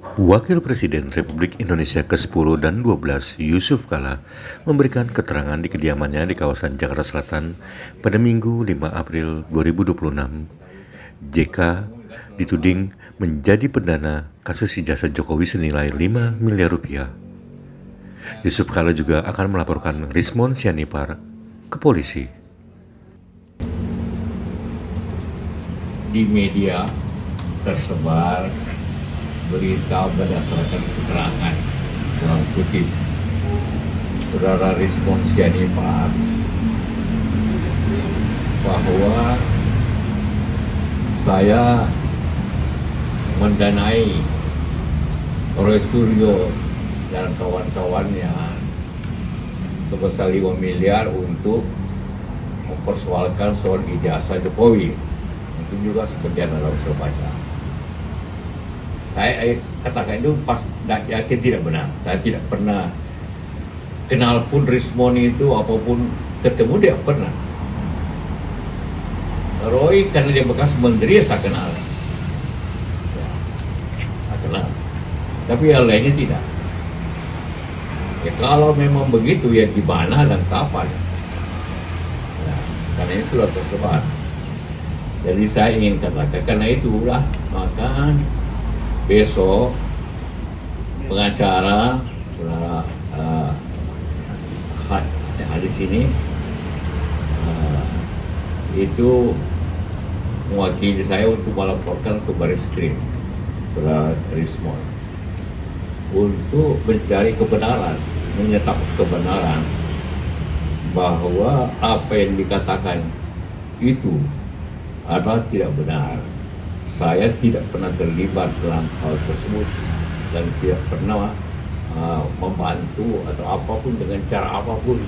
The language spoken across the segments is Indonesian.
Wakil Presiden Republik Indonesia ke-10 dan 12, Yusuf Kala, memberikan keterangan di kediamannya di kawasan Jakarta Selatan pada Minggu 5 April 2026. JK dituding menjadi pendana kasus ijazah Jokowi senilai 5 miliar rupiah. Yusuf Kala juga akan melaporkan Rismon Sianipar ke polisi. Di media tersebar berita berdasarkan keterangan kurang kutip Saudara Rismon Sianipar bahwa saya mendanai Roy Suryo dan kawan-kawannya sebesar 5 miliar untuk mempersoalkan soal ijazah Jokowi. Itu juga seperti yang dalam saya baca. Saya katakan itu pas yakin tidak benar. Saya tidak pernah kenal pun Rismon itu, apapun ketemu dia pernah. Roy karena dia bekas menteri ya saya kenal. Ya, saya kenal. Tapi yang lainnya tidak. Ya kalau memang begitu ya di mana dan kapan. Ya, karena ini sudah tersebar. Jadi saya ingin katakan karena itulah maka besok pengacara saudara hadis ini itu mewakili saya untuk melaporkan ke Barreskrim saudara Rismon untuk mencari kebenaran, menyetapkan kebenaran bahwa apa yang dikatakan itu adalah tidak benar. Saya tidak pernah terlibat dalam hal tersebut dan tidak pernah membantu atau apapun dengan cara apapun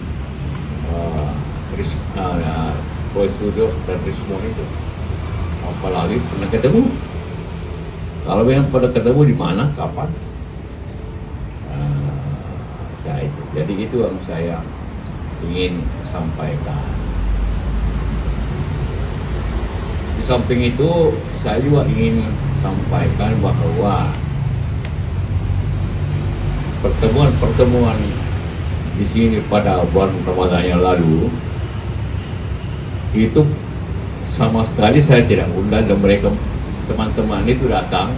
Roy Suryo dan Rismon itu. Apalagi pernah ketemu. Kalau yang pernah ketemu di mana, kapan? Itu. Jadi itu yang saya ingin sampaikan. Di samping itu, saya juga ingin sampaikan bahwa pertemuan-pertemuan di sini pada bulan Ramadan yang lalu itu sama sekali saya tidak undang dan mereka teman-teman itu datang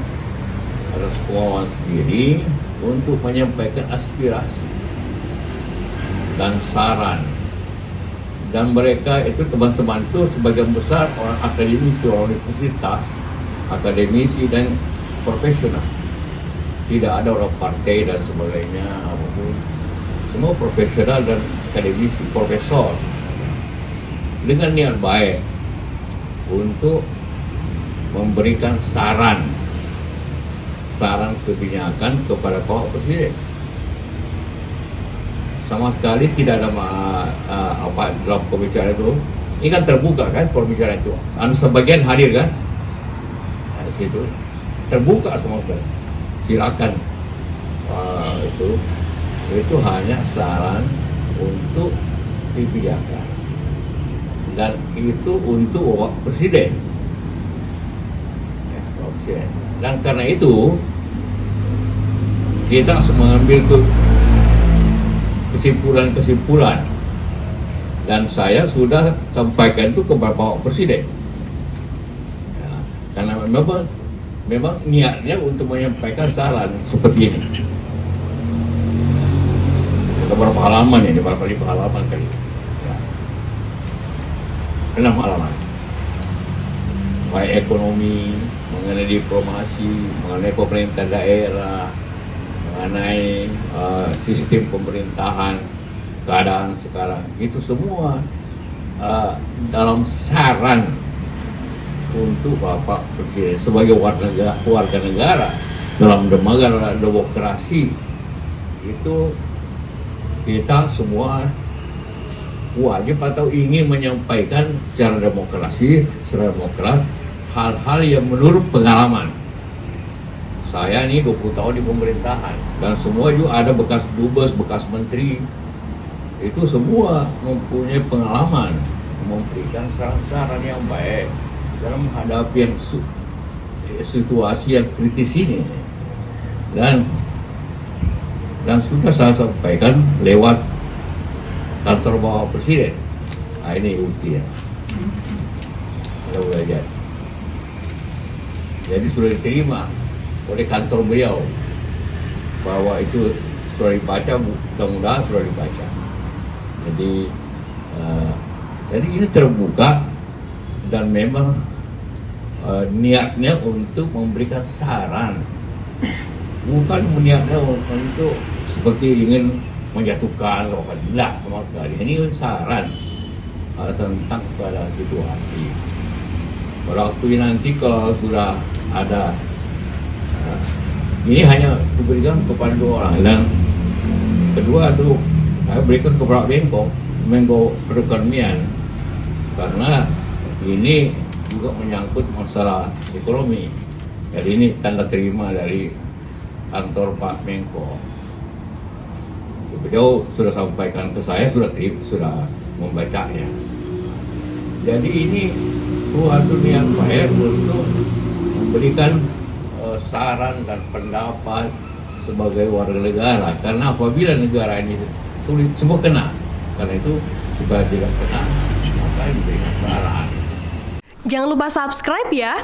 atas kemauan sendiri untuk menyampaikan aspirasi dan saran. Dan mereka itu teman-teman itu sebagian besar orang akademisi, orang universitas, akademisi dan profesional. Tidak ada orang partai dan sebagainya apapun. Semua profesional dan akademisi, profesor. Dengan niat baik untuk memberikan saran kebijakan kepada Bapak Presiden. Sama sekali tidak ada apa dalam pembicaraan itu. Ini kan terbuka kan pembicaraan itu. Sebagian hadir kan? Di situ terbuka semua sekali. Silakan. Itu hanya saran untuk kebijakan. Dan itu untuk Bapak Presiden. Ya, Bapak Presiden. Dan karena itu kita harus mengambil kesimpulan-kesimpulan dan saya sudah sampaikan itu kepada Bapak Presiden ya, karena memang niatnya untuk menyampaikan saran seperti ini. Berapa halaman ini, berapa halaman kali ya. 6 halaman baik ekonomi, mengenai diplomasi, mengenai pemerintah daerah, mengenai sistem pemerintahan, keadaan sekarang, itu semua dalam saran untuk Bapak Presiden sebagai warga negara dalam negara demokrasi. Itu kita semua wajib atau ingin menyampaikan secara demokrat hal-hal yang menurut pengalaman. Saya ini 20 tahun di pemerintahan dan semua juga ada bekas dubes, bekas menteri. Itu semua mempunyai pengalaman memberikan saran-saran yang baik dalam menghadapi yang situasi yang kritis ini. dan sudah saya sampaikan lewat kantor Bapak Presiden. Nah, ini buktinya. Mudah-mudahan. Jadi sudah diterima oleh kantor beliau bahwa itu sudah dibaca, mudah-mudahan sudah dibaca. Jadi ini terbuka dan memang niatnya untuk memberikan saran, bukan niatnya untuk seperti ingin menjatuhkan atau tidak sama sekali. Ini saran tentang pada situasi. Pada waktu nanti kalau sudah ada, ini hanya diberikan kepada 2 orang, dan kedua itu saya berikan kepada Menko Perekonomian, karena ini juga menyangkut masalah ekonomi. Jadi ini tanda terima dari kantor Pak Menko. Beliau sudah sampaikan ke saya, sudah membacanya. Jadi ini suatu niat baik untuk memberikan saran dan pendapat sebagai warga negara, karena apabila negara ini sulit semua kena, karena itu supaya tidak kena maka diberikan saran. Jangan lupa subscribe ya.